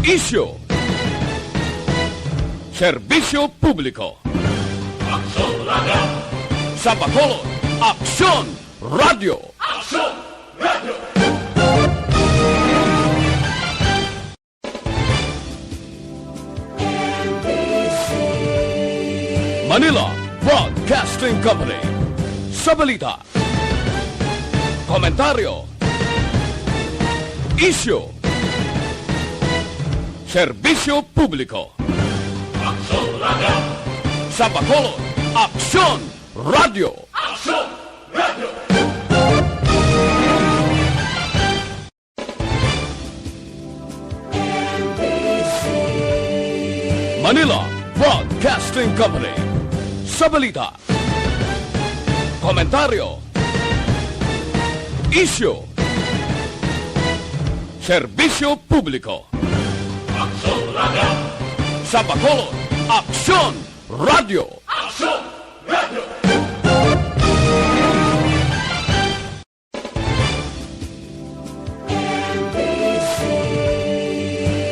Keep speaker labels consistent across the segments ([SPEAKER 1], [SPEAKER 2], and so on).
[SPEAKER 1] Isyu, serbisyo publiko.
[SPEAKER 2] Aksyon Radio!
[SPEAKER 1] Sa Bacolod, Aksyon Radio.
[SPEAKER 2] Aksyon Radio!
[SPEAKER 1] Manila Broadcasting Company. Sa balita, komentaryo, isyu, serbisyo publiko.
[SPEAKER 2] Aksyon Radio!
[SPEAKER 1] Sa Bacolod, Aksyon Radio.
[SPEAKER 2] Aksyon Radio!
[SPEAKER 1] Manila Broadcasting Company. Sa balita, komentaryo, isyu, serbisyo publiko.
[SPEAKER 2] Aksyon Radio!
[SPEAKER 1] Sa Bacolod, Aksyon Radio.
[SPEAKER 2] Aksyon Radio!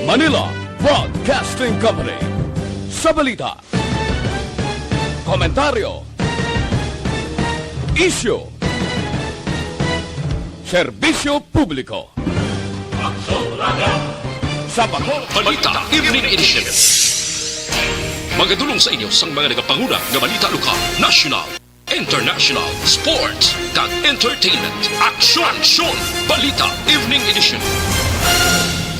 [SPEAKER 1] Manila Broadcasting Company. Sa balita, komentaryo, isyu, serbisyo publiko.
[SPEAKER 2] Aksyon Radio!
[SPEAKER 1] Sa Bacolod,
[SPEAKER 3] Balita Evening Edition. Magadulong sa inyo sang mga nagapanguna ng balita lokal, national, international, sports, kag entertainment. Aksyon! Balita Evening Edition.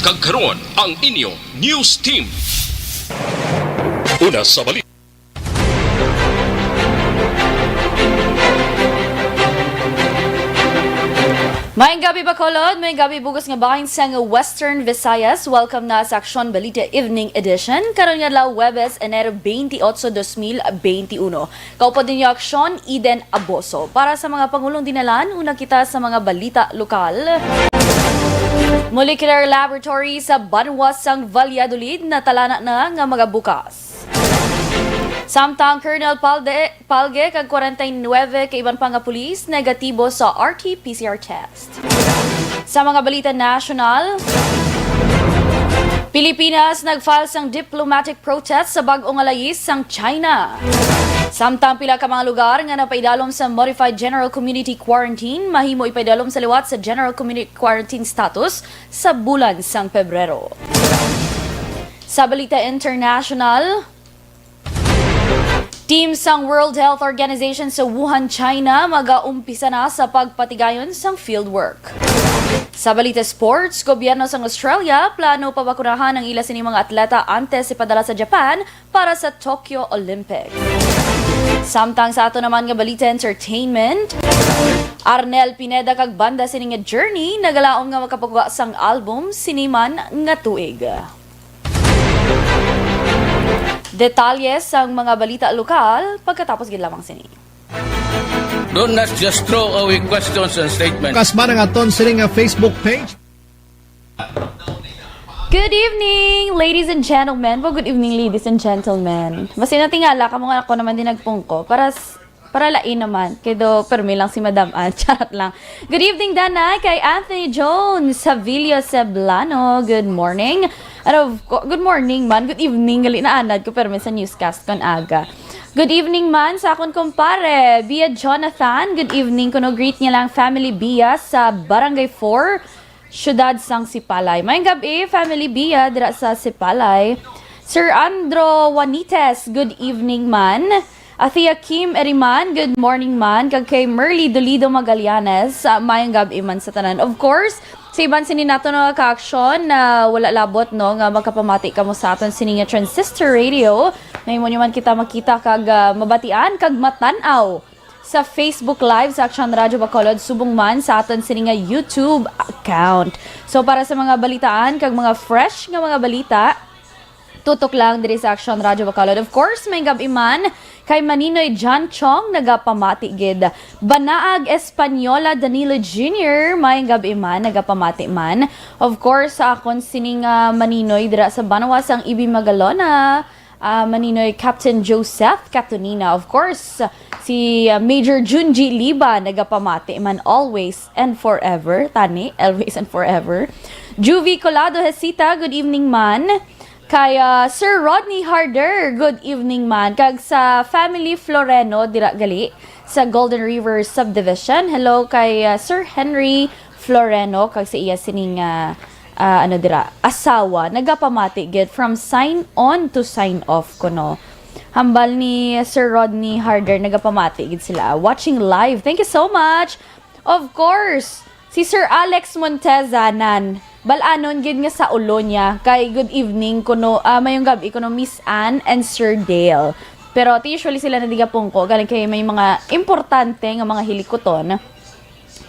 [SPEAKER 3] Kagkaroon ang inyo news team. Una sa balita.
[SPEAKER 4] Maayong gabi Bacolod, maayong gabi bugos nga bahin sa Western Visayas. Welcome na sa Aksyon Balita Evening Edition. Karon nga law Webes, Enero 28, 2021. Kaupod ninyo Aksyon, Eden Aboso. Para sa mga pangulong dinalan, una kita sa mga balita lokal. Molecular Laboratory sa Banwas sang Valladolid na talana na nga mga bukas. Samtang Colonel Palge kag 49 kay iban pa nga pulis negatibo sa RT-PCR test. Sa mga balita national, Pilipinas nagfile sang diplomatic protest sa bag-ong alayis sang China. Samtang pila ka mga lugar nga napaidalom sa Modified General Community Quarantine, mahimo ipaidalom sa liwat sa General Community Quarantine status sa bulan sang Pebrero. Sa balita international, team sang World Health Organization sa Wuhan, China, mag-aumpisa na sa pagpatigayon sang fieldwork. Sa balita sports, gobyerno sang Australia plano pabakunahan ang ila sining mga atleta antes ipadala sa Japan para sa Tokyo Olympic. Samtang sa ato naman nga balita entertainment, Arnel Pineda kag banda sining nga Journey nagalaom nga makapagawa sang album Siniman nga Tuig. Detalles sang mga balita lokal pagkatapos gid lamang sini.
[SPEAKER 5] Do not just throw away questions and statements.
[SPEAKER 6] Kasma ng aton sining nga Facebook page.
[SPEAKER 4] Good evening, ladies and gentlemen. Well, good evening, ladies and gentlemen. Basta natingala ka mga ako naman din nagpungko para lain naman. Kaya permi lang si Madam Ann. Charot lang. Good evening, Danay, kay Anthony Jones, Savilio Seblano. Good morning. Good morning man. Good evening. Gali na anad ko permi sa newscast kon aga. Good evening man sa akong kumpare, Bia Jonathan. Good evening. Kuno greet niya lang family Bia sa Barangay 4, Syudad sang Sipalay. Mayang gabi, family Bia, dira sa Sipalay. Sir Andro Juanites, good evening man. Athea Kim Eriman, good morning man. Kag kay Merly Dolido Magallanes, mayang gabi man sa tanan. Of course, sa iban sinin nato no ka-aksyon na wala labot no nga magkapamati kamo sa aton sini nga Transistor Radio. May mo man kita makita kag mabatian kag matanaw sa Facebook Live sa Aksyon Radio Bacolod subong man sa aton sini nga YouTube account. So para sa mga balitaan kag mga fresh nga mga balita, tutok lang diri sa Aksyon Radio Bacolod. Of course, may gabi man kay Maninoy John Chong nagapamati gid. Banaag Espanyola Danilo Jr. may gabi man nagapamati man. Of course, sa akon sining Maninoy dira sa Banawas ang Ibi Magalona. Maninoy Captain Joseph Catonina. Of course, si Major Junji Liba nagapamati man always and forever. Tani, always and forever. Juvie Colado Hesita, good evening man. Kay Sir Rodney Harder, good evening man. Kag sa Family Floreno, dira gali, sa Golden River Subdivision. Hello kay Sir Henry Floreno, kag sa iya sining asawa. Nagapamati gid from sign on to sign off kuno. Hambal ni Sir Rodney Harder, nagapamati gid sila. Watching live. Thank you so much. Of course, si Sir Alex Montezanan. Balanon gid nga sa ulo niya. Kay good evening kuno, mayong gabi kuno Miss Anne and Sir Dale. Pero usually sila nadigapong ko galing kay may mga importante nga mga hilikoton.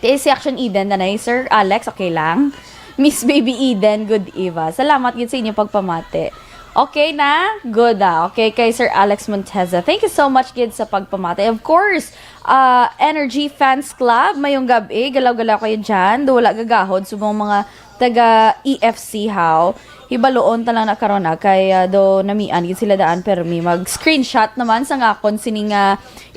[SPEAKER 4] Si Aksyon Eden nanay Sir Alex, okay lang. Miss Baby Eden, good Eva. Salamat gid sa inyo pagpamate. Okay na? Good Okay, kay Sir Alex Monteza. Thank you so much gid sa pagpamate. Of course, Energy Fans Club, mayong gabi, galaw-galaw kayo dyan. Wala gagahod, subong mga taga EFC how. Hibaloon talang na karon na kay do namian gid sila daan permi mag-screenshot naman sa ngakon sining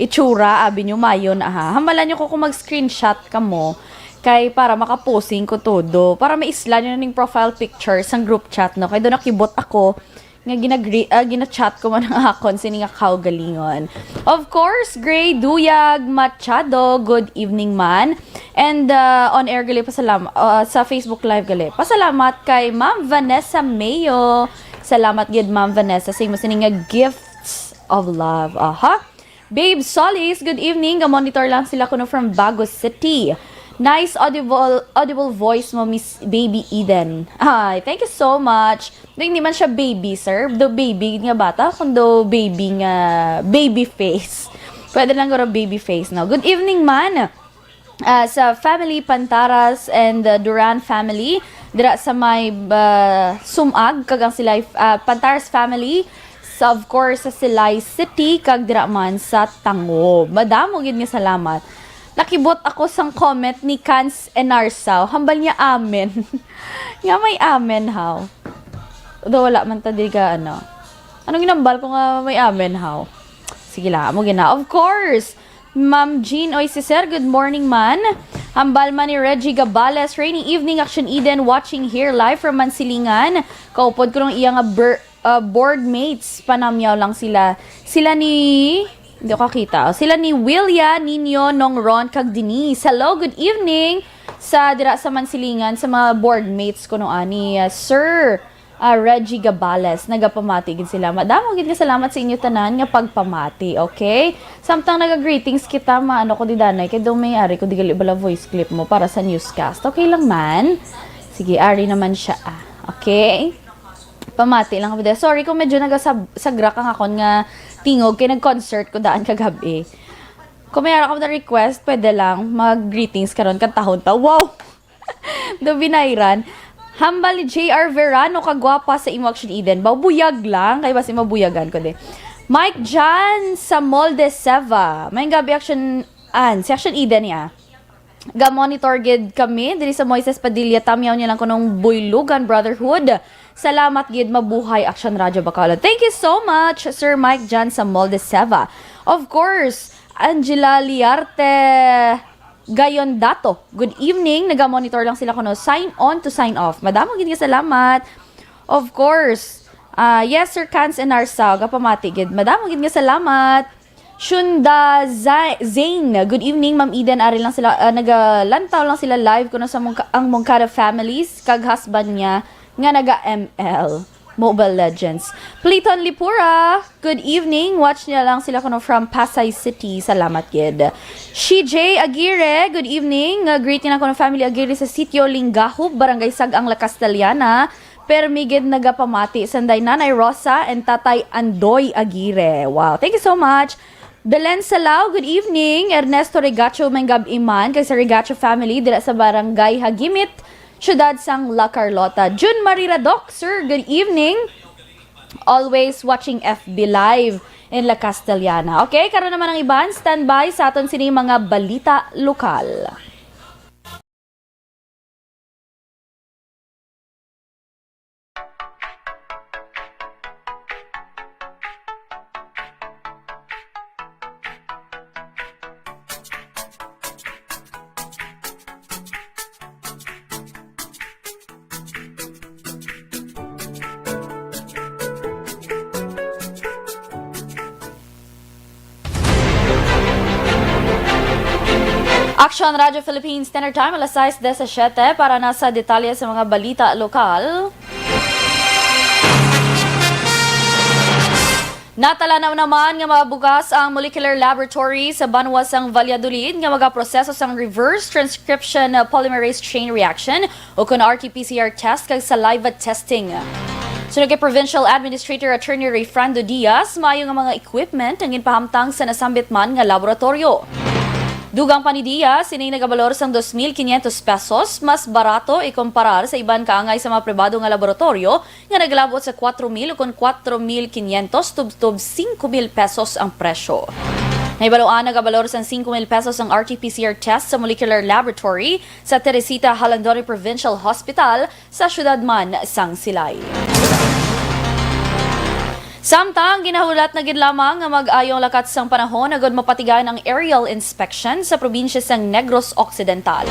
[SPEAKER 4] itsura abi nyo mayon Hamalan nyo ko kung mag-screenshot kamo kay para makaposing ko todo para maisla nyo ning profile picture sa group chat no kay do nakibot ako nga gina-chat ko man ang akon sining akaw galingon. Of course, Gray Duyag Machado, good evening man. And on air gali pasalamat sa Facebook Live gali. Pasalamat kay Ma'am Vanessa Mayo. Salamat gid Ma'am Vanessa sa imo sining gifts of love. Babe Solis, good evening. Ga-monitor lang sila kuno from Bago City. Nice audible voice mo, Miss Baby Eden. Hi, thank you so much. Hindi man siya baby, sir. Do baby nga bata, kundo baby nga baby face. Pwede lang garo baby face now. Good evening man. Sa family Pantaras and Duran family, dira sa may sumag kagang sila Pantaras family. So of course sa Silay City kag dira man sa Tango. Madamo gid nga salamat. Nakibot ako sang comment ni Kans Enarsaw. Hambal niya amen. Nga may amen how. Do wala man ta diga ano. Anong ginambal ko nga may amen how. Sige la, mo gina. Of course, Ma'am Jean Oy si Sir, good morning man. Hambal man ni Reggie Gabales, rainy evening Aksyon Eden watching here live from Mansilingan. Kaupod ko nung iya nga board mates. Panamyaw lang sila. Sila ni hindi ko kakita. Sila ni Willia, Nino, Nong Ron, kag Denise. Hello, good evening sa dira sa Mansilingan sa mga board mates ko no ani Sir Reggie Gabales. Nagapamati gid sila. Madamo gid nga salamat sa inyo tanan nga pagpamati, okay? Samtang naga-greetings kita maano ko di danay kay do may ari ko di gali bala voice clip mo para sa newscast. Okay lang man. Sige, ari naman siya Okay? Pamati lang ako. Sorry kung medyo nagasagrak ang akon nga tingog kay nag-concert ko daan kagabi. Kung may ara ka na request, pwede lang mag-greetings karon kantahon ta. Wow! Do binayran. Hambal ni JR Verano kagwapa sa imo Aksyon Eden. Bubuyag lang kay basi mabuyagan ko de. Mike Jan sa Molde Seva. May gabi Aksyon si Aksyon Eden niya. Ga-monitor gid kami diri sa Moises Padilla tamyaw niya lang kunong Buylugan Brotherhood. Salamat gid mabuhay Aksyon Radyo Bacolod. Thank you so much Sir Mike Jan sa Molde Seva. Of course, Angela Liarte Gayon Dato. Good evening. Naga-monitor lang sila kuno sign on to sign off. Madamo gid salamat. Of course, yes Sir Kans and Arsaw gapamati gid. Madamo gid salamat. Shunda Zain. Good evening Ma'am Eden. Ari lang sila nagalantaw lang sila live kuno sa ang Moncada families kag husband niya nga naga-ML Mobile Legends. Pliton Lipura, good evening. Watch niya lang sila kuno from Pasay City. Salamat gid. CJ Aguirre, good evening. Greeting ako ng family Aguirre sa Sitio Lingahub, Barangay Sagang La Castellana. Permigid nagapamati sanday Nanay Rosa and Tatay Andoy Aguirre. Wow, thank you so much. Belen Salao, good evening. Ernesto Regacho Mengab Iman kay sa Regacho family dira sa Barangay Hagimit, Syudad sang La Carlota. Jun Marie Radok, sir, good evening. Always watching FB Live in La Castellana. Okay, karon naman ang iban, standby sa aton sini mga balita lokal. Aksyon Radio Philippines Standard Time, alas 6:17 para nasa detalye sa mga balita lokal. Natalanaw naman nga mabugas ang molecular laboratory sa Banwasang Valladolid nga magaproseso sang reverse transcription polymerase chain reaction o kun RT-PCR test kag saliva testing. Sunod kay Provincial Administrator Attorney Rayfrando Diaz, maayo nga mga equipment ang ginpahamtang sa nasambit man nga laboratorio. Dugang pa ni Diaz, sinay nagabalor sang 2,500 pesos, mas barato ikumparar sa iban kaangay sa mga pribado nga laboratorio nga naglabot sa 4,000 o kung 4,500 tubtob 5,000 pesos ang presyo. Naibaluan nagabalor sang 5,000 pesos ang RT-PCR test sa molecular laboratory sa Teresita Halandoni Provincial Hospital sa syudad man sang Silay. Samtang ginahulat na gid lamang nga mag-ayong lakat sang panahon agud mapatigayon ang aerial inspection sa probinsya sang Negros Occidental.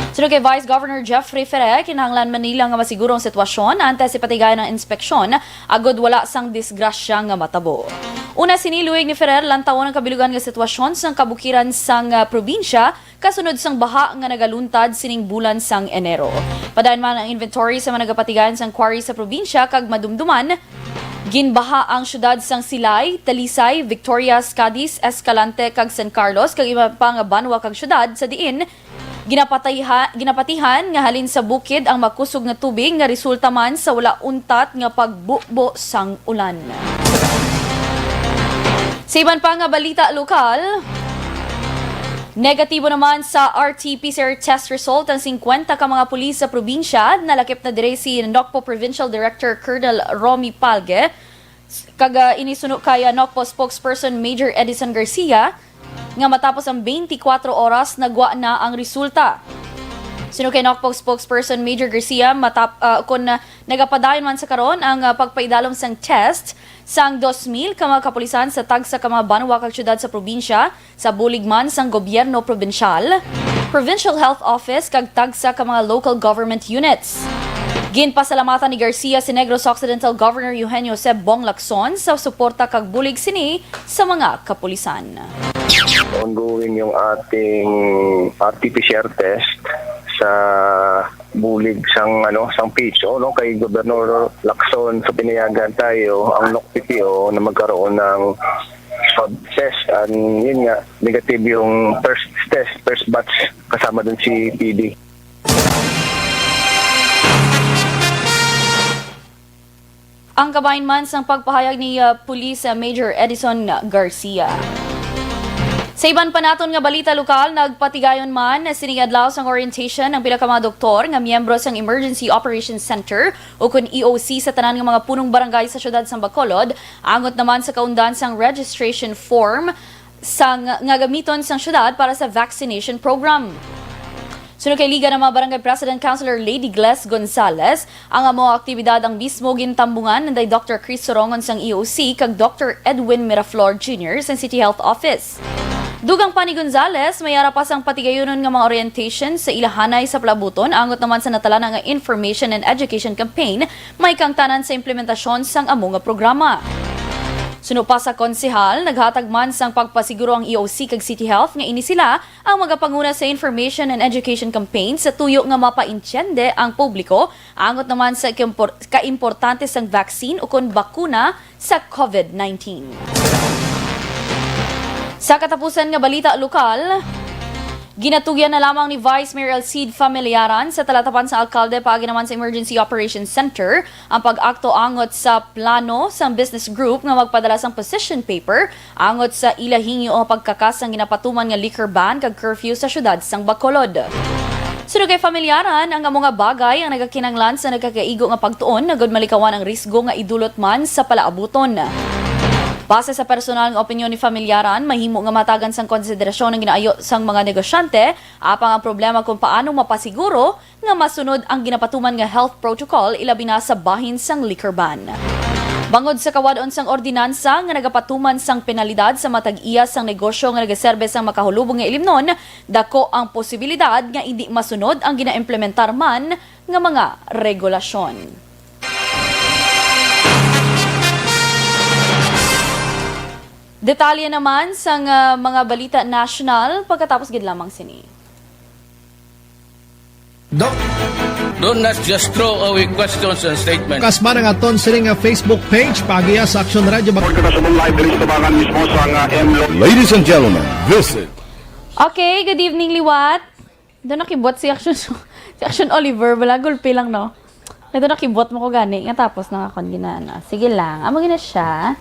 [SPEAKER 4] Sunod kay Vice Governor Jeffrey Ferrer, kinahanglan Manila nga masigurong sitwasyon antes ipatigayon ang inspeksyon agud wala sang disgrasya nga matabo. Una siniluig ni Ferrer lantawon ang kabilugan nga sitwasyon sang kabukiran sang probinsya kasunod sang baha nga nagaluntad sining bulan sang Enero. Padayon man ang inventory sa mga nagapatigayon sang quarry sa probinsya kag madumduman. Ginbaha ang syudad sang Silay, Talisay, Victorias, Cadiz, Escalante kag San Carlos kag iba pa nga banwa kag syudad sa diin ginapatihan nga halin sa bukid ang makusog nga tubig nga resulta man sa wala untat nga pagbubo sang ulan. Sa iban pa nga balita lokal, negatibo naman sa RT-PCR test result ang 50 ka mga pulis sa probinsya. Nalakip na dire si NOCPO Provincial Director Colonel Romy Palge kag inisuno kaya NOCPO spokesperson Major Edison Garcia nga matapos ang 24 oras nagwa na ang resulta. Sino kay NOCPO spokesperson Major Garcia kung nagapadayon man sa karon ang pagpaidalom sang test sang 2,000 ka mga kapulisan sa tagsa ka mga banwa kag syudad sa probinsya sa bulig man sang gobyerno probinsyal, Provincial Health Office kag tagsa ka mga local government units. Ginpasalamatan ni Garcia si Negros Occidental Governor Eugenio Seb Bong Lacson sa suporta kag bulig sini sa mga kapulisan.
[SPEAKER 7] Ongoing yung ating RT-PCR test sa bulig sang PHO kay Gobernador Lacson, so pinayagan tayo ang NOCPO na magkaroon ng swab test, and yun nga negative yung first batch kasama dun si PD.
[SPEAKER 4] Ang kabahin man sang pagpahayag ni Police Major Edison Garcia. Sa iban pa naton nga balita lokal, nagpatigayon man sinigadlaw sang orientation ng pila ka mga doktor nga miyembro sang Emergency Operations Center o kun EOC sa tanan nga mga punong barangay sa syudad sang Bacolod, angot naman sa kaundan sang registration form sang nga gamiton sang syudad para sa vaccination program. Sunod kay Liga ng mga Barangay President Councilor Lady Gles Gonzales, ang mga aktibidad ang mismo gintambungan ng Dr. Chris Sorongon sang EOC kag Dr. Edwin Miraflor Jr. sang City Health Office. Dugang pa ni Gonzales, may arapas ang patigayonon nga mga orientation sa ilahanay sa Palabuton, angot naman sa natala nga Information and Education Campaign, may kangtanan sa implementasyon sang amo nga programa. Suno pa sa konsehal, naghatag man sang pagpasiguro ang EOC kag City Health nga ini sila ang magapanguna sa Information and Education Campaign sa tuyo nga mapaintyende ang publiko, angot naman sa kaimportante sang vaccine o kun bakuna sa COVID-19. Sa katapusan nga balita lokal, ginatugyan na lamang ni Vice Mayor Alcide Familiaran sa talatapan sa alkalde paagi naman sa Emergency Operations Center ang pag-akto angot sa plano sa business group nga magpadala sang position paper angot sa ilahingyo o pagkakas ang ginapatuman nga liquor ban kag curfew sa syudad sang Bacolod. Sunod kay Familiaran, ang mga bagay ang nagakinanglan sa nagkakaigo nga pagtuon nagod malikawan ang risgo nga idulot man sa palaabuton. Base sa personal nga opinyon ni Familiaran, mahimo nga matagan sang konsiderasyon ng ginaayo sang mga negosyante, apang ang problema kung paano mapasiguro nga masunod ang ginapatuman nga health protocol ilabi na sa bahin sang liquor ban. Bangod sa kawadon sang ordinansa nga nagapatuman sang penalidad sa matag-iya sang negosyo nga nagaserbe sang makahulubong nga ilimnon, dako ang posibilidad nga hindi masunod ang ginaimplementar man nga mga regulasyon. Detalye naman sa mga balita national pagkatapos gid lamang sini.
[SPEAKER 6] Dok,
[SPEAKER 5] Do not just throw away questions and statements.
[SPEAKER 6] kasma ng aton sining nga Facebook page pagiya sa Aksyon Radio.
[SPEAKER 1] Ladies and gentlemen, visit
[SPEAKER 4] Okay, good evening, Liwat. Doon nakibot si Aksyon, si Aksyon Oliver. Wala, gulpi lang, no? Ito nakibot mo ko gani. Nga tapos na akong ginana. Sige lang. Amo gina siya.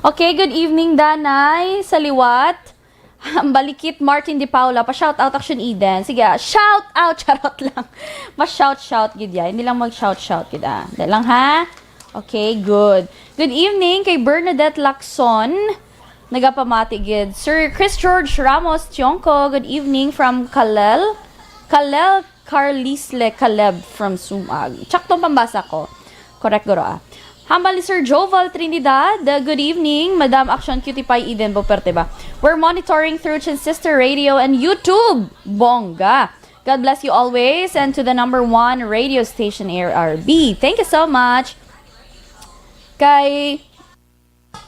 [SPEAKER 4] Okay, good evening, Danay. Sa Liwat. Balikit Martin Di Paula. Pa-shout out Aksyon Eden. Sige, shout out. Charot lang. Ma-shout gid ya. Hindi lang mag-shout gid ah. Dahil lang ha. Okay, good. Good evening kay Bernadette Lacson. Nagapamati gid. Sir Chris George Ramos Tionco. Good evening from Kalel Carlisle Caleb from Sumag. Tsaktong pambasa ko. Correct guro ah. Hambal ni Sir Joval Trinidad. Good evening, Madam Aksyon Cutie Pie Eden Boperte ba? We're monitoring through Sister Radio and YouTube. Bongga. God bless you always and to the #1 radio station ARB. Thank you so much. Kay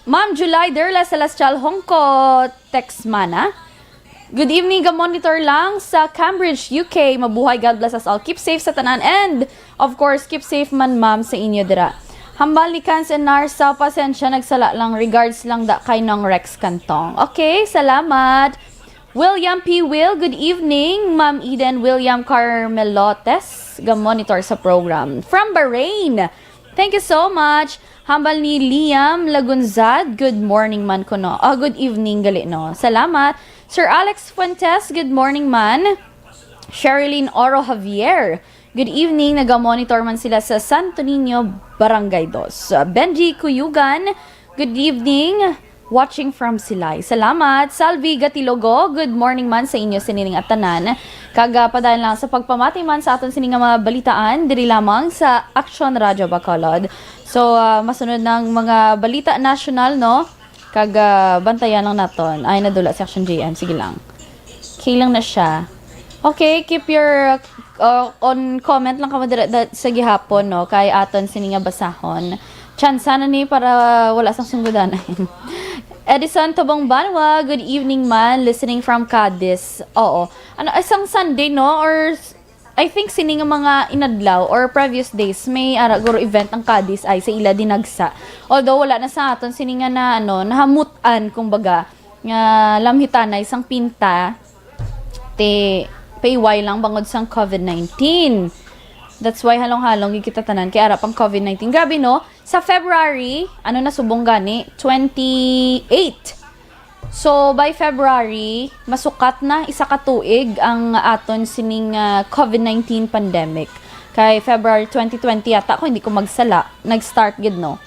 [SPEAKER 4] Ma'am July Derla Celestial Hongko Texmana. Good evening, monitor lang sa Cambridge, UK. Mabuhay, God bless us all. Keep safe sa tanan and of course, keep safe man ma'am sa inyo dira. Hambal ni Kans and Narsa, pasensya, nagsala lang. Regards lang da kay ng Rex Cantong. Okay, salamat. William P. Will, good evening. Ma'am Eden William Carmelotes, monitor sa program. From Bahrain, thank you so much. Hambal ni Liam Lagunzad, good morning man ko no. Good evening gali no. Salamat. Sir Alex Fuentes, good morning man. Sherilyn Oro Javier, good evening. Naga-monitor man sila sa Santo Niño, Barangay 2. Benji Kuyugan, good evening. Watching from Silay. Salamat. Salvi Gatilogo, good morning man sa inyo sinining at tanan. Kagapadayon lang sa pagpamati man sa aton sining mga balitaan, diri lamang sa Aksyon Radio Bacolod. So, masunod ng mga balita national, no? Bantayan lang naton. Ay, nadula si Aksyon JM. Sige lang. Okay lang na siya. Okay, keep your on comment lang kamo sa gihapon no kay aton sini nga basahon. Chance na ni para wala sang sunggudan. Edison Tobong Banwa, good evening man, listening from Cadiz. Oo. Ano isang Sunday no or I think sini nga mga inadlaw or previous days may guro event ang Cadiz ay sa ila dinagsa. Although wala na sa aton sini nga na nahamutan kumbaga nga lamhitan na isang pinta te payway lang bangod sang COVID-19. That's why halong-halong kita tanan kay ara pang COVID-19. Grabe no? Sa February, na subong gani? 28. So by February, masukat na isa ka tuig ang aton sining COVID-19 pandemic. Kay February 2020 yata ako hindi ko magsala, nag-start gid no.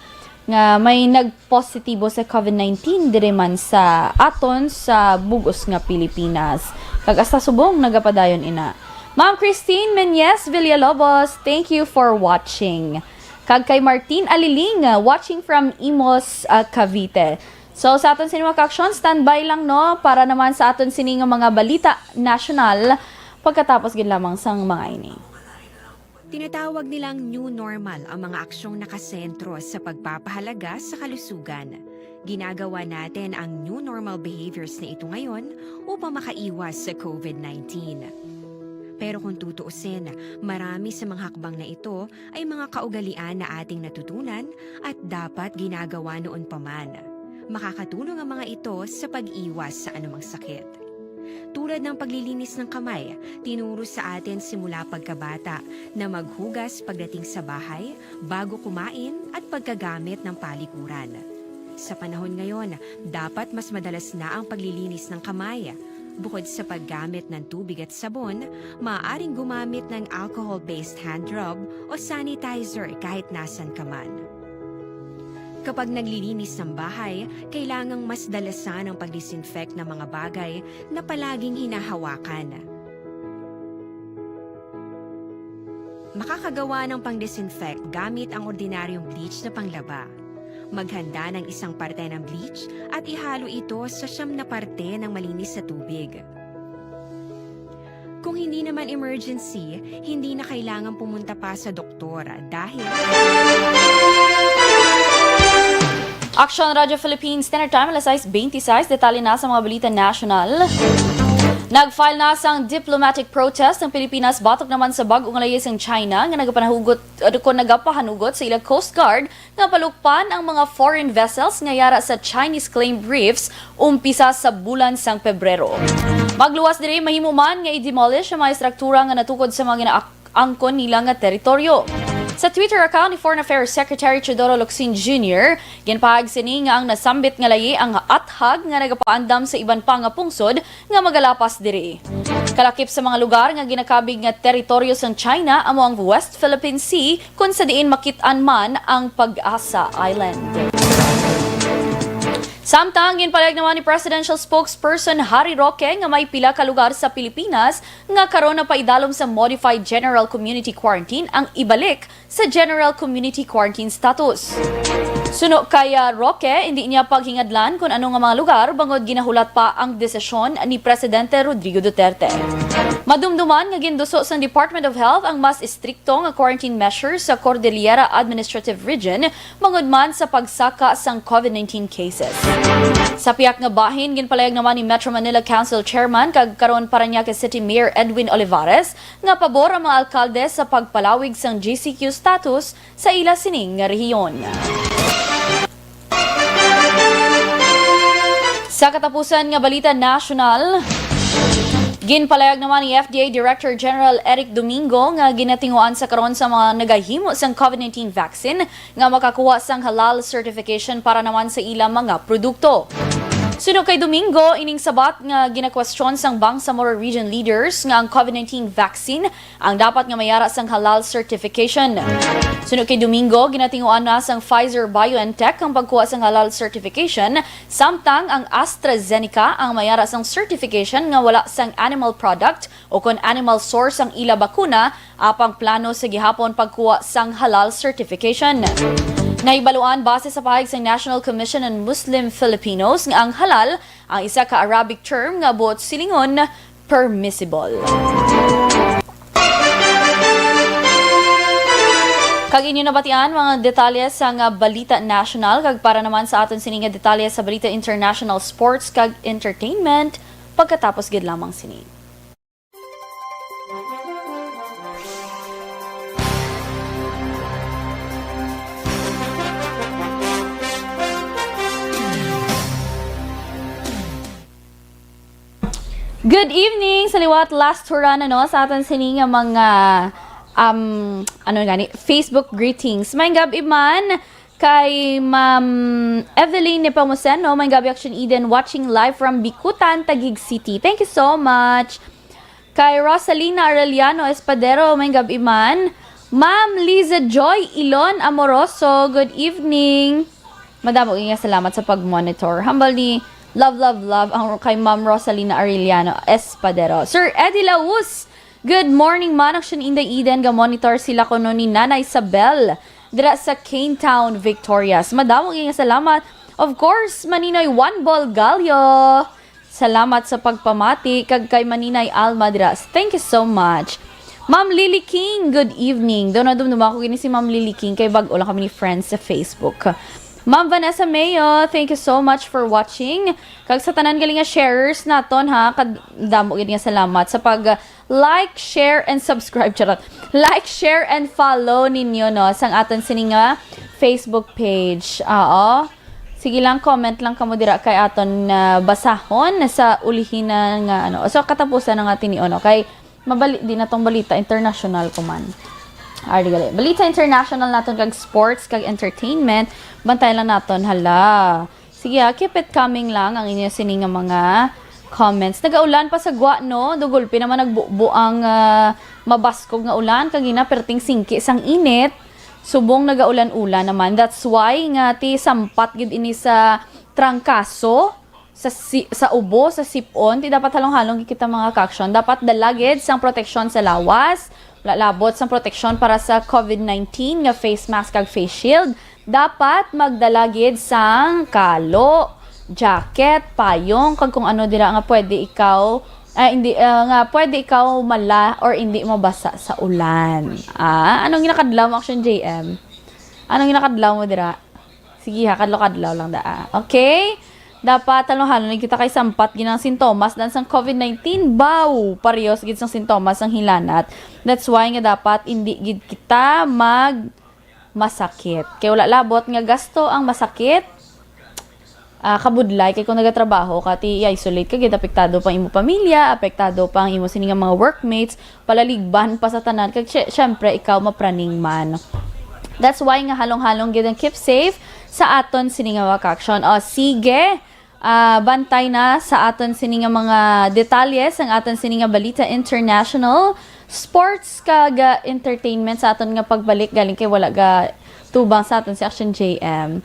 [SPEAKER 4] Nga may nagpositibo sa COVID-19 dire man sa aton sa bugos nga Pilipinas. Kag asta subong nagapadayon ina. Ma'am Christine Menyes Villalobos, thank you for watching. Kag kay Martin Aliling, watching from Imos, Cavite. So sa aton sining mga aksyon, standby lang no para naman sa aton sining mga balita national pagkatapos gid lamang sang mga ini.
[SPEAKER 8] Tinatawag nilang new normal ang mga aksyong nakasentro sa pagpapahalaga sa kalusugan. Ginagawa natin ang new normal behaviors na ito ngayon upang makaiwas sa COVID-19. Pero kung tutuusin, marami sa mga hakbang na ito ay mga kaugalian na ating natutunan at dapat ginagawa noon pa man. Makakatulong ang mga ito sa pag-iwas sa anumang sakit. Tulad ng paglilinis ng kamay, tinuro sa atin simula pagkabata na maghugas pagdating sa bahay, bago kumain at pagkagamit ng palikuran. Sa panahon ngayon, dapat mas madalas na ang paglilinis ng kamay. Bukod sa paggamit ng tubig at sabon, maaaring gumamit ng alcohol-based hand rub o sanitizer kahit nasan ka man. Kapag naglilinis ng bahay, kailangang mas dalasan ang pag-disinfect ng mga bagay na palaging hinahawakan. Makakagawa ng pang-disinfect gamit ang ordinaryong bleach na panglaba. Maghanda ng isang parte ng bleach at ihalo ito sa 9 na parte ng malinis na tubig. Kung hindi naman emergency, hindi na kailangan pumunta pa sa doktor dahil... Aksyon Radio Philippines, Standard Time, alas 6:26, detalye na sa mga balita national.
[SPEAKER 4] Nag-file na sang diplomatic protest ng Pilipinas batok naman sa bag-ong layis ng China nga nagapahanugot sa ilang Coast Guard nga palukpan ang mga foreign vessels nga yara sa Chinese claimed reefs umpisa sa bulan sang Pebrero. Magluwas diri mahimuman nga i-demolish ang mga struktura nga natukod sa mga ginaangkon nila nga teritoryo. Sa Twitter account ni Foreign Affairs Secretary Teodoro Locsin Jr., ginpahag sini nga ang nasambit nga layi ang athag nga nagapaandam sa iban pa nga pungsod nga magalapas diri. Kalakip sa mga lugar nga ginakabig nga teritoryo sang China amo ang West Philippine Sea kung sa diin makit-an man ang Pag-asa Island. Samtang ginpalayag naman ni Presidential Spokesperson Harry Roque nga may pila ka lugar sa Pilipinas nga karon na paidalom sa Modified General Community Quarantine ang ibalik sa General Community Quarantine status. Suno kaya Roque, hindi niya paghingadlan kung ano nga mga lugar bangod ginahulat pa ang desisyon ni Presidente Rodrigo Duterte. Madumduman nga ginduso sa Department of Health ang mas istrikto nga quarantine measures sa Cordillera Administrative Region bangod man sa pagsaka sang COVID-19 cases. Sa piyak nga bahin, ginpalayag naman ni Metro Manila Council Chairman kag karon Parañaque City Mayor Edwin Olivares nga pabor ang mga alkalde sa pagpalawig sang GCQ status sa ila sining nga rehiyon. Sa katapusan nga balita national, ginpalayag naman ni FDA Director General Eric Domingo nga ginatinguan sa karon sa mga nagahimo sang COVID-19 vaccine nga makakuha sang halal certification para naman sa ilang mga produkto. Suno kay Domingo, ining sabat nga ginakwestiyon sang Bangsamoro Region leaders nga ang COVID-19 vaccine ang dapat nga mayara sang halal certification. Suno kay Domingo, ginatinguan na sang Pfizer-BioNTech ang pagkuha sang halal certification, samtang ang AstraZeneca ang mayara sang certification nga wala sang animal product o kon animal source ang ila bakuna apang plano sa gihapon pagkuha sang halal certification. Naibaluan base sa pahayag sa National Commission on Muslim Filipinos nga ang halal ang isa ka Arabic term nga buot silingon permissible. Kag inyo nabatian mga detalye sa nga Balita National kag para naman sa aton sini nga detalye sa Balita International Sports kag Entertainment pagkatapos gid lamang sini. Good evening sa liwat last turan sa aton sini nga mga Facebook greetings. May gabi man kay Ma'am Evelyn Nepomuceno, may gabi Action Eden watching live from Bicutan, Taguig City. Thank you so much. Kay Rosalina Aureliano Espadero, may gabi man. Ma'am Liza Joy Ilon Amoroso, good evening. Madamo nga salamat sa pag-monitor. Humble ni love ang kay Ma'am Rosalina Aureliano Espadero. Sir Eddie Laus, good morning man. Action Inday Eden, ga-monitor sila ko no ni Nana Isabel dira sa Cane Town, Victorias. Madamo nga salamat. Of course, Maninoy One Ball Gallo. Salamat sa pagpamati kag kay Maninay Alma dira. Thank you so much. Ma'am Lily King, good evening. Doon ako gini si Ma'am Lily King kay bag-o lang kami ni friends sa Facebook. Ma'am Vanessa Mayo, thank you so much for watching. Kag sa tanan galing nga sharers naton ha, kadamo gid nga salamat sa pag like, share and subscribe charot. Like, share and follow ninyo no sang aton sini nga Facebook page. Oo. Sige lang, comment lang kamo dira kay aton basahon sa ulihin na nga So katapusan ng atin ni kay mabali din natong balita international ko man. Ardigali. Balita international naton kag sports kag entertainment. Bantay lang naton hala. Sige, keep it coming lang ang inyo sini nga mga comments. Nagaulan pa sa Gwa no, dugulpi naman nagbuang mabaskog nga ulan kag perting singki sang init. Subong nagaulan-ulan naman. That's why nga ti sampat gid ini sa trangkaso sa ubo, sa sipon, ti dapat halong-halong kita mga kaksyon. Dapat dalagid sang proteksyon sa lawas, labot sang proteksyon para sa COVID-19 nga face mask kag face shield. Dapat magdalagid sang kalo, jacket, payong kag kung ano dira nga pwede ikaw pwede ikaw mala or hindi mabasa sa ulan. Anong ginakadlaw mo Action JM? Anong ginakadlaw mo dira? Sige ha, kadlaw lang da. Okay? dapat talong-halon kita kay sampat ginang sintomas dan sang COVID-19 baw parehas gid sang sintomas ang hilanat. That's why nga dapat hindi gid kita masakit. Kay wala labot nga gasto ang masakit. Kabudlay kay kung nagatrabaho ka ti isolate ka gid, apektado pang imo pamilya, apektado pang imo sining mga workmates, palaligban pa sa tanan kay syempre ikaw mapraning man. That's why nga halong-halong gid ang keep safe sa aton sining mga aksyon. Sige, bantay na sa aton sining mga detalye ang aton sining Balita International Sports kag entertainment sa aton nga pagbalik galing kay wala ga tubang sa aton si Aksyon JM.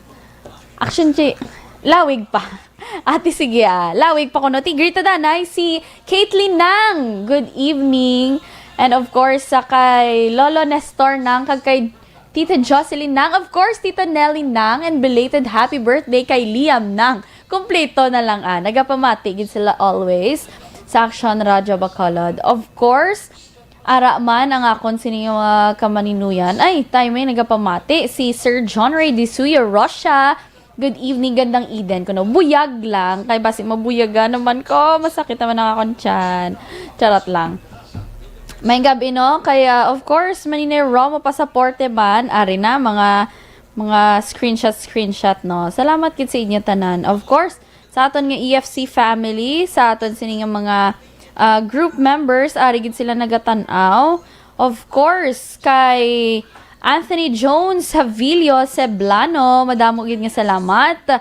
[SPEAKER 4] Aksyon J lawig pa. Ate sige lawig pa kuno. Tigrita danay si Caitlin Nang. Good evening. And of course sa kay Lolo Nestor Nang kag kay Tita Jocelyn Nang, of course Tita Nelly Nang, and belated happy birthday kay Liam Nang. Kompleto na lang nagapamati gid sila always sa Aksyon Radyo Bacolod. Of course, ara man ang akon sini mga kamaninuyan. Ay, tayo may nagapamati si Sir John Ray Disuya Russia. Good evening, gandang Eden. Kuno buyag lang. Kay basi mabuyaga naman ko. Masakit naman ang akong tiyan. Charot lang. May gabi no. Kaya of course, manine Roma pasaporte man. Ari na mga screenshot no. Salamat kid sa inyo tanan. Of course, sa aton nga EFC family, sa aton sining mga group members, ari gid sila nagatanaw. Of course, kay Anthony Jones Havilio Ceblano, madamo gid nga salamat.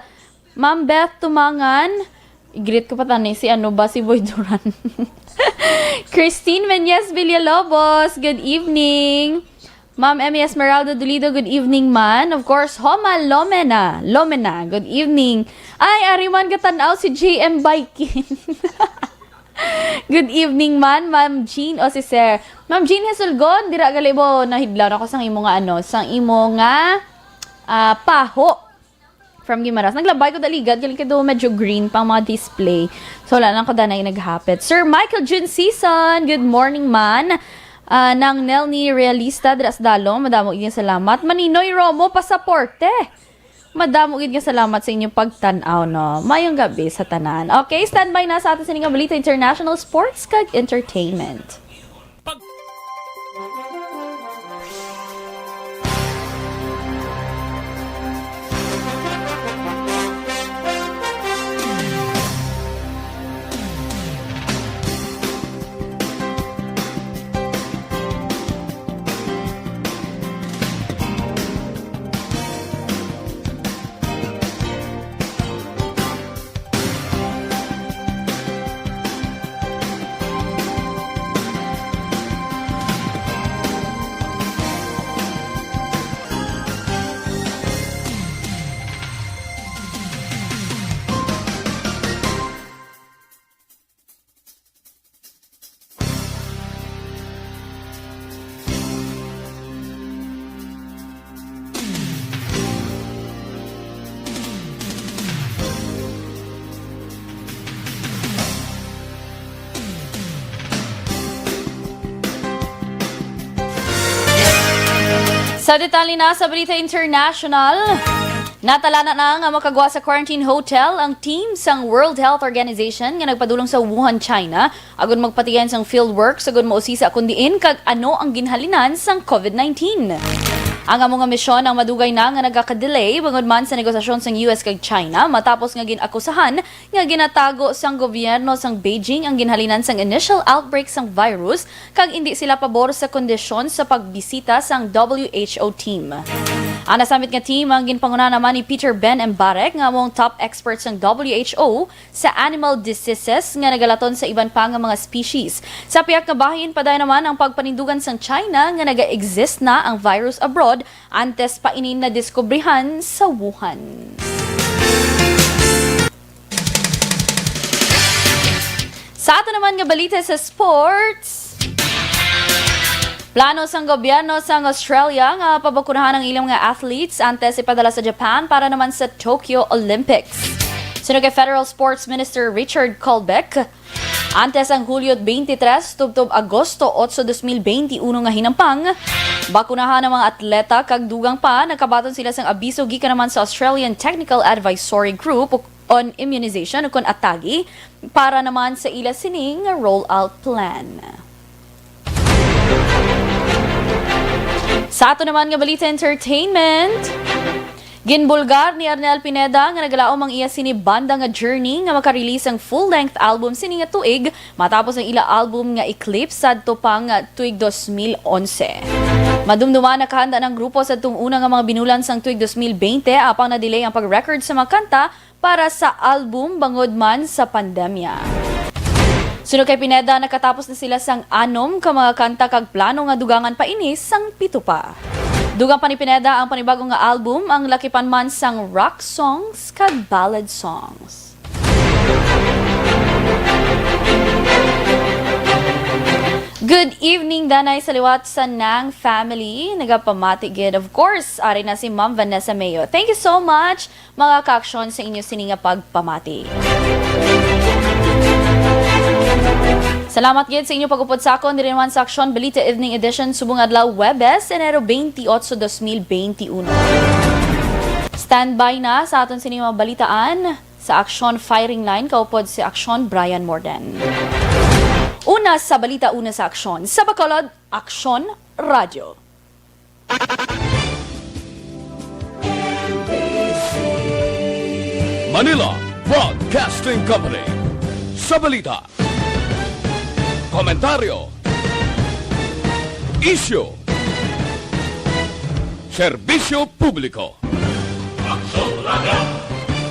[SPEAKER 4] Ma'am Beth Tumangan, i-greet ko pa tani si si Boy Duran. Christine Menyes Villalobos, good evening. Ma'am Emmy Esmeralda Dolido, good evening man. Of course, Homa Lomena, good evening. Ay, ariman katanaw si JM Biking. Good evening man, Ma'am Jean o si Sir. Ma'am Jean Hesulgon, dira galibo nahidlaw ako sang imo nga sang imo nga paho from Gimaras. Naglabay ko daligad, galing kay do medyo green pang mga display. So wala lang ko danay naghapit. Sir Michael June Season, good morning man. Nang Nelny Realista dira sa Dalong, madamo gid salamat. Maninoy Romo pasaporte. Madamo gid nga salamat sa inyong pagtan-aw no. Mayong gabi sa tanan. Okay, standby na sa atin sa mga Balita International Sports kag Entertainment. Sa detalye na sa Balita International, natalana na nga makagwa sa quarantine hotel ang team sang World Health Organization nga nagpadulong sa Wuhan, China, agon magpatiyan sang fieldwork agon mausisa kundiin kag ano ang ginhalinan sang COVID-19. Ang among misyon ang madugay na nga nagaka-delay bangod man sa negosasyon sang US kag China matapos nga ginakusahan nga ginatago sang gobyerno sang Beijing ang ginhalinan sang initial outbreak sang virus kag hindi sila pabor sa kondisyon sa pagbisita sang WHO team. Ang nasamit nga team ang ginpanguna naman ni Peter Ben Mbarek nga among top experts ng WHO sa animal diseases nga nagalaton sa iban pa nga mga species. Sa piyak nga bahin paday naman ang pagpanindugan sang China nga naga-exist na ang virus abroad antes pa inin na diskubrihan sa Wuhan. Sa ato naman nga balita sa sports, plano sang gobyerno sang Australia nga pabakunahan ang ilang mga athletes antes ipadala sa Japan para naman sa Tokyo Olympics. Sunod kay Federal Sports Minister Richard Colbeck, antes ang Hulyo 23 tubtob Agosto 8, 2021 nga hinampang, bakunahan ang mga atleta kag dugang pa nagkabaton sila sang abiso gikan naman sa Australian Technical Advisory Group o on Immunization o kon atagi para naman sa ila sining rollout plan. Sa ato naman nga balita entertainment, ginbulgar ni Arnel Pineda nga nagalaom ang iya sini banda nga Journey nga makarelease ang full-length album sini nga tuig matapos ang ila album nga Eclipse sadto pang tuig 2011. Madumduman nakahanda ng grupo sa una nga mga binulan sang tuig 2020 apang na-delay ang pag-record sa mga kanta para sa album bangod man sa pandemya. Sunod kay Pineda, nakatapos na sila sang 6 ka mga kanta kag plano nga dugangan pa inis sang 7 pa. Dugang pa ni Pineda ang panibagong nga album, ang lakipan man sang rock songs kag ballad songs. Good evening, danay sa liwat sa Nang family. Nagapamati gid, of course, ari na si Ma'am Vanessa Mayo. Thank you so much, mga ka-aksyon, sa inyo sininga pagpamati. Salamat gid sa inyo pag-upod sa akon diri naman sa Aksyon Balita Evening Edition subong adlaw Huwebes, Enero 28, 2021. Standby na sa aton sining mga balitaan sa Aksyon Firing Line kaupod si Aksyon Brian Morden. Una sa balita, una sa Aksyon. Sa Bacolod, Aksyon Radio.
[SPEAKER 1] Manila Broadcasting Company. Sa balita, komentaryo, issue, serbisyo publiko.
[SPEAKER 2] Aksyon Radio!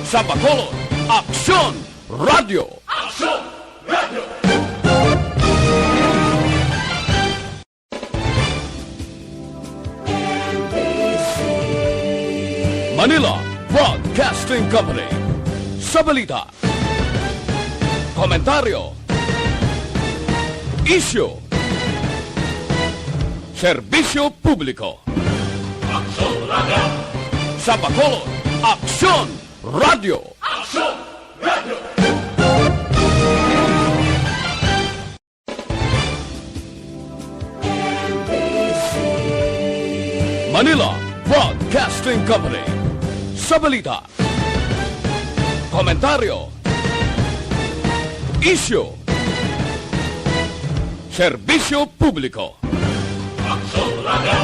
[SPEAKER 1] Sa Bacolod, Aksyon Radio.
[SPEAKER 2] Aksyon Radio!
[SPEAKER 1] Manila Broadcasting Company. Sa balita, komentaryo, issue, serbisyo publiko.
[SPEAKER 2] Aksyon Radio!
[SPEAKER 1] Sa Bacolod, Aksyon Radio.
[SPEAKER 2] Aksyon Radio!
[SPEAKER 1] Manila Broadcasting Company. Sa balita, komentaryo, issue, serbisyo publiko.
[SPEAKER 2] Aksyon Radio!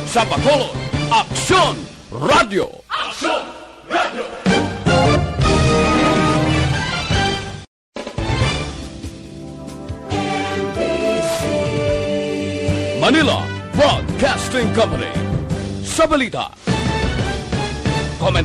[SPEAKER 1] Sa Bacolod, Aksyon Radio.
[SPEAKER 2] Aksyon Radio!
[SPEAKER 1] Manila Broadcasting Company. Sa balita,